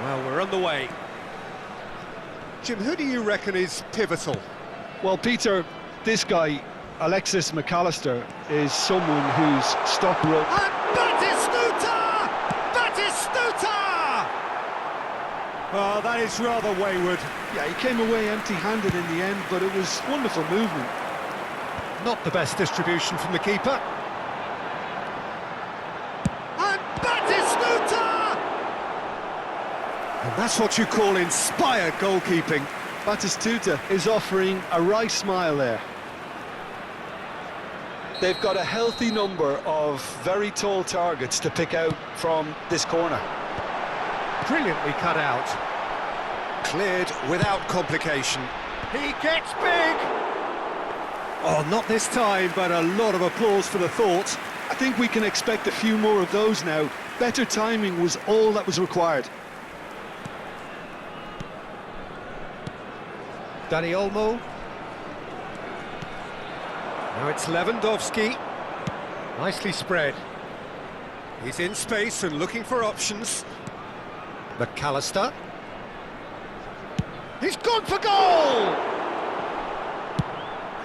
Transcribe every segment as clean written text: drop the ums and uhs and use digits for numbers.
Well, we're on the way. Jim, who do you reckon is pivotal? Well, Peter, this guy, Alexis McAllister, is someone who's stopped rope. And Batistuta! Batistuta! Well, that is rather wayward. Yeah, he came away empty-handed in the end, but it was wonderful movement. Not the best distribution from the keeper. And Batistuta! And that's what you call inspired goalkeeping. Batistuta is offering a right smile there. They've got a healthy number of very tall targets to pick out from this corner. Brilliantly cut out. Cleared without complication. He gets big! Oh, not this time, but a lot of applause for the thought. I think we can expect a few more of those now. Better timing was all that was required. Dani Olmo. Now it's Lewandowski. Nicely spread. He's in space and looking for options. McAllister. He's gone for goal!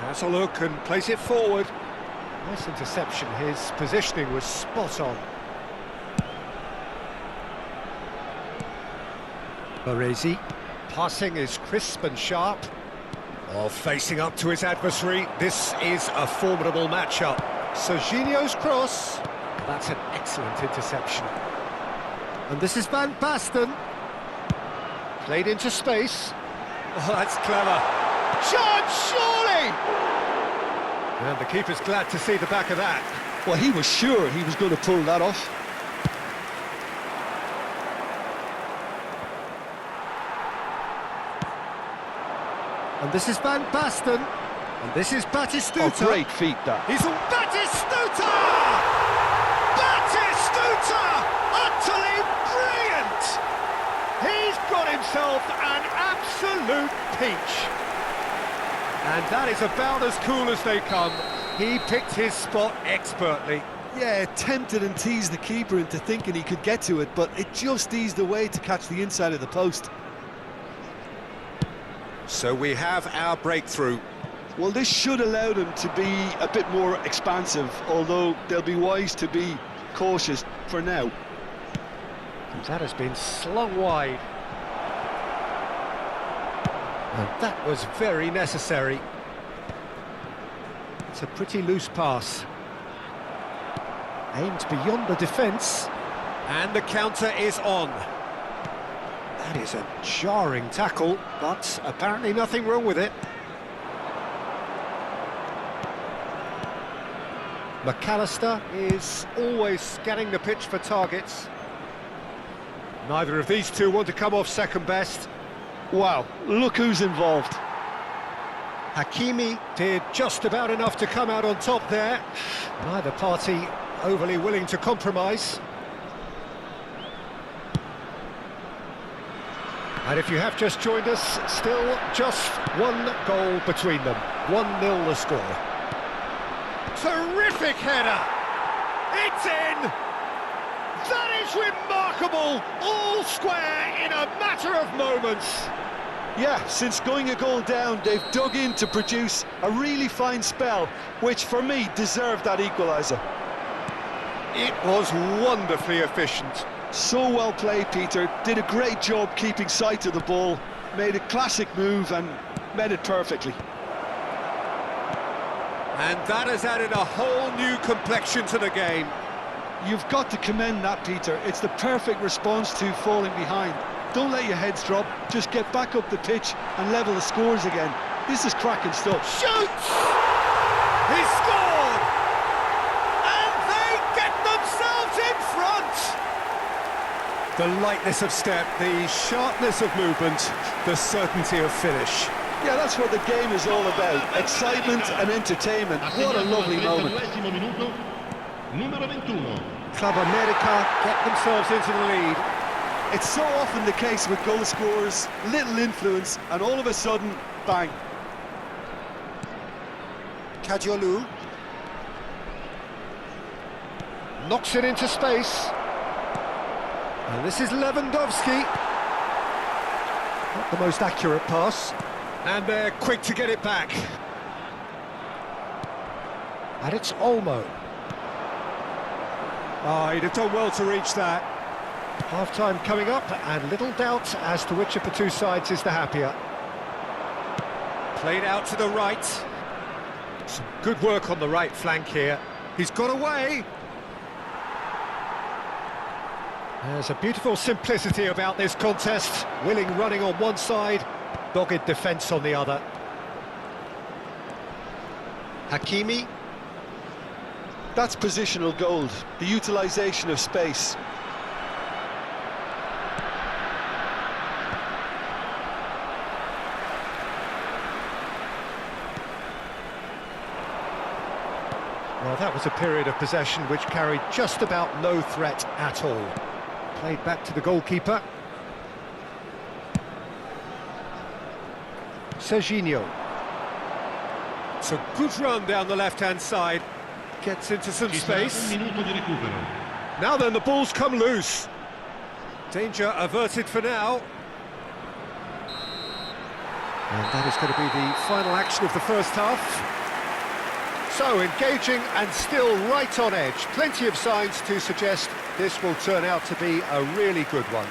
Has a look and plays it forward. Nice interception. His positioning was spot on. Baresi. Passing is crisp and sharp. Oh, facing up to his adversary. This is a formidable matchup. Serginho's cross. That's an excellent interception. And this is Van Basten. Played into space. Oh, that's clever. Chance, surely! And the keeper's glad to see the back of that. Well, he was sure he was going to pull that off. And this is Van Basten. And this is Batistuta. Oh, great feat, that. He's on Batistuta! Batistuta! Utterly brilliant! He's got himself an absolute peach. And that is about as cool as they come. He picked his spot expertly. Yeah, tempted and teased the keeper into thinking he could get to it, but it just eased away to catch the inside of the post. So we have our breakthrough. Well, this should allow them to be a bit more expansive, although they'll be wise to be cautious for now. That has been slung wide. And that was very necessary. It's a pretty loose pass. Aimed beyond the defence. And the counter is on. That is a jarring tackle, but apparently nothing wrong with it. McAllister is always scanning the pitch for targets. Neither of these two want to come off second best. Wow, look who's involved. Hakimi did just about enough to come out on top there. Neither party overly willing to compromise. And if you have just joined us, still just one goal between them. 1-0 the score. Terrific header! It's in! That is remarkable! All square in a matter of moments. Yeah, since going a goal down, they've dug in to produce a really fine spell, which for me deserved that equaliser. It was wonderfully efficient. So well played, Peter. Did a great job keeping sight of the ball, made a classic move and made it perfectly. And that has added a whole new complexion to the game. You've got to commend that, Peter. It's the perfect response to falling behind. Don't let your heads drop, just get back up the pitch and level the scores again. This is cracking stuff. Shoots! He scored! And they get themselves in front! The lightness of step, the sharpness of movement, the certainty of finish. Yeah, that's what the game is all about. Excitement and entertainment. What a lovely moment. Club America get themselves into the lead. It's so often the case with goal scorers, little influence, and all of a sudden, bang. Kadiolu knocks it into space. And this is Lewandowski. Not the most accurate pass. And they're quick to get it back. And it's Olmo. Oh, he'd have done well to reach that. Half-time coming up, and little doubt as to which of the two sides is the happier. Played out to the right. Some good work on the right flank here. He's got away. There's a beautiful simplicity about this contest. Willing running on one side, dogged defence on the other. Hakimi. That's positional gold, the utilisation of space. Well, that was a period of possession which carried just about no threat at all. Played back to the goalkeeper. Serginho. It's a good run down the left-hand side. Gets into some space. Now then, the ball's come loose. Danger averted for now. And that is going to be the final action of the first half. So, engaging and still right on edge. Plenty of signs to suggest this will turn out to be a really good one.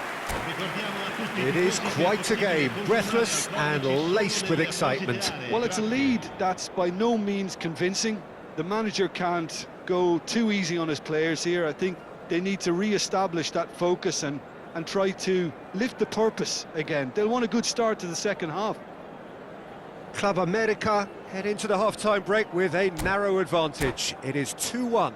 It is quite a game, breathless and laced with excitement. Well, it's a lead that's by no means convincing. The manager can't go too easy on his players here. I think they need to re-establish that focus and try to lift the purpose again. They'll want a good start to the second half. Club America head into the half-time break with a narrow advantage. It is 2-1.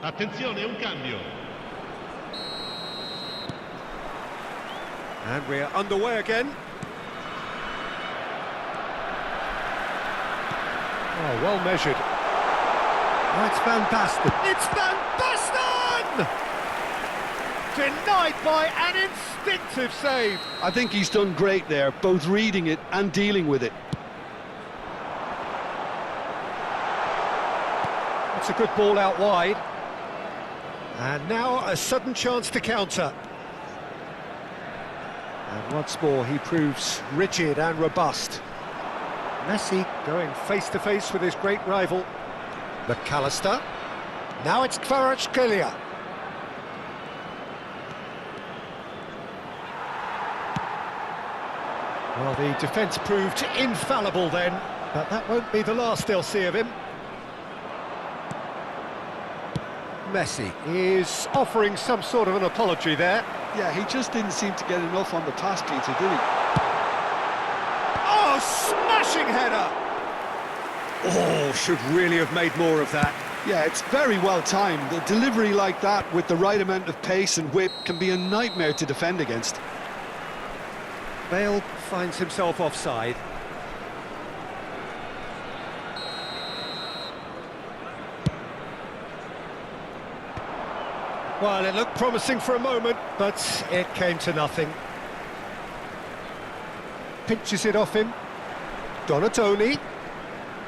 Attenzione, un cambio. And we're underway again. Oh, well measured. Oh, it's Van Basten. It's Van Basten! Denied by an instinctive save. I think he's done great there, both reading it and dealing with it. It's a good ball out wide. And now a sudden chance to counter. And once more he proves rigid and robust. Messi going face-to-face with his great rival. McAllister. Now it's Kvaratskhelia. Well, the defence proved infallible then, but that won't be the last they'll see of him. Messi is offering some sort of an apology there. Yeah, he just didn't seem to get enough on the pass, Peter, did he? Oh, smashing header! Oh, should really have made more of that. Yeah, it's very well timed. The delivery like that with the right amount of pace and whip can be a nightmare to defend against. Bale finds himself offside. Well, it looked promising for a moment, but it came to nothing. Pinches it off him. Donatoni.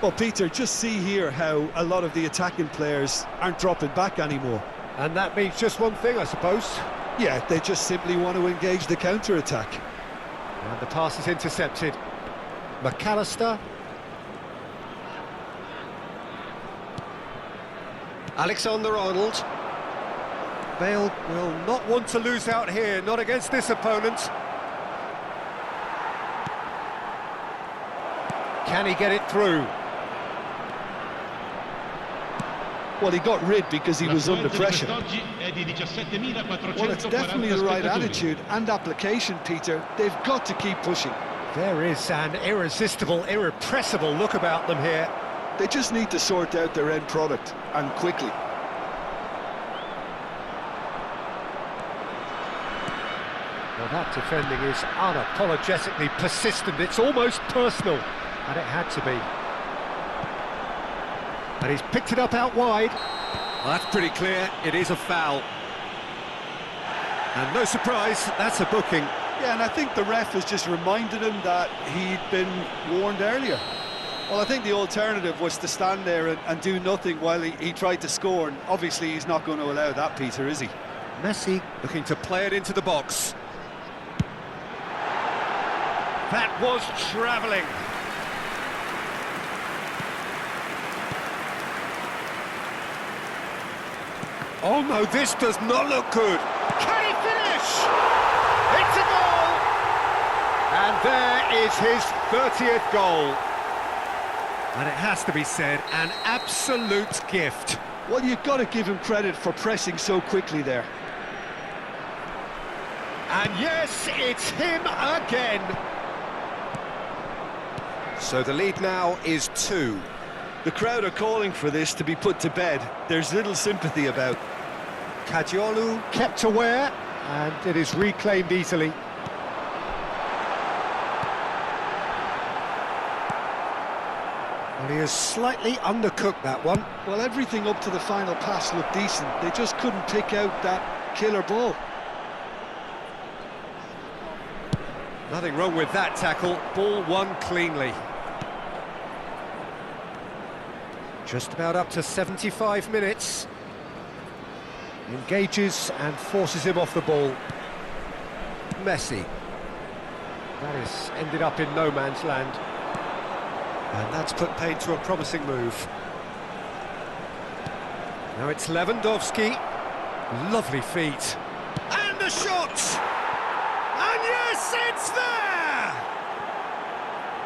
Well, Peter, just see here how a lot of the attacking players aren't dropping back anymore. And that means just one thing, I suppose. Yeah, they just simply want to engage the counter-attack. And the pass is intercepted. McAllister. Alexander-Arnold. Bale will not want to lose out here, not against this opponent. Can he get it through? Well, he got rid because he was under pressure. Well, it's definitely the right attitude and application, Peter. They've got to keep pushing. There is an irresistible, irrepressible look about them here. They just need to sort out their end product, and quickly. Well, that defending is unapologetically persistent. It's almost personal, and it had to be. And he's picked it up out wide. Well, that's pretty clear. It is a foul. And no surprise, that's a booking. Yeah, and I think the ref has just reminded him that he'd been warned earlier. Well, I think the alternative was to stand there and do nothing while he tried to score, and obviously he's not going to allow that, Peter, is he? Messi looking to play it into the box. That was travelling. Oh no, this does not look good. Can he finish? It's a goal! And there is his 30th goal. And it has to be said, an absolute gift. Well, you've got to give him credit for pressing so quickly there. And yes, it's him again. So the lead now is 2. The crowd are calling for this to be put to bed. There's little sympathy about. Kadiolu kept aware, and it is reclaimed easily. Well, he has slightly undercooked that one. Well, everything up to the final pass looked decent. They just couldn't pick out that killer ball. Nothing wrong with that tackle. Ball won cleanly. Just about up to 75 minutes. Engages and forces him off the ball. Messi. That has ended up in no man's land. And that's put paid to a promising move. Now it's Lewandowski. Lovely feet. And the shot! And yes, it's there!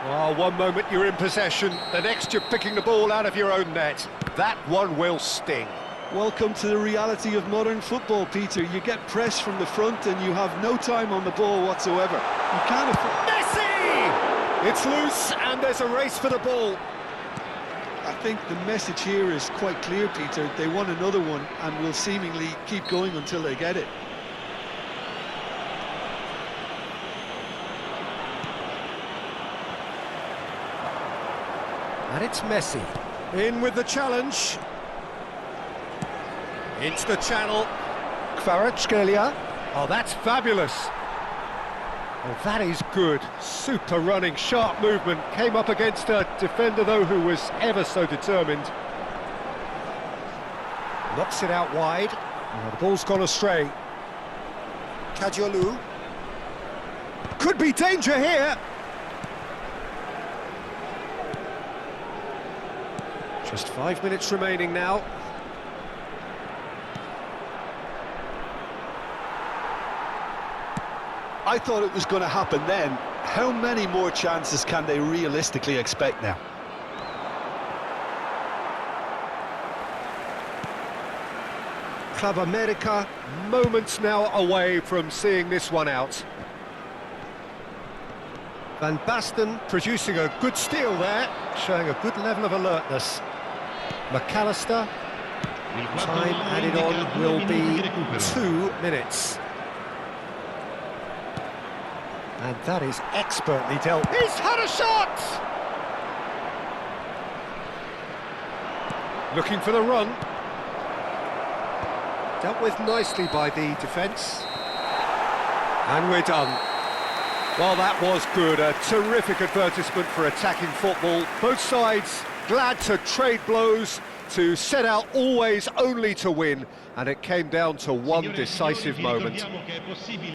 Oh, one moment you're in possession, the next you're picking the ball out of your own net. That one will sting. Welcome to the reality of modern football, Peter. You get pressed from the front and you have no time on the ball whatsoever. You can't afford... Messi! It's loose and there's a race for the ball. I think the message here is quite clear, Peter. They want another one and will seemingly keep going until they get it. And it's Messi. In with the challenge. Into the channel. Kvaratskhelia. Oh, that's fabulous. Oh, that is good. Super running, sharp movement. Came up against a defender, though, who was ever so determined. Knocks it out wide. Oh, the ball's gone astray. Kadiolu. Could be danger here. Just 5 minutes remaining now. I thought it was going to happen then. How many more chances can they realistically expect now? Club America, moments now away from seeing this one out. Van Basten producing a good steal there, showing a good level of alertness. McAllister, time added on will be 2 minutes. And that is expertly dealt. He's had a shot! Looking for the run. Dealt with nicely by the defence. And we're done. Well, that was good. A terrific advertisement for attacking football. Both sides glad to trade blows, to set out always only to win. And it came down to one decisive moment.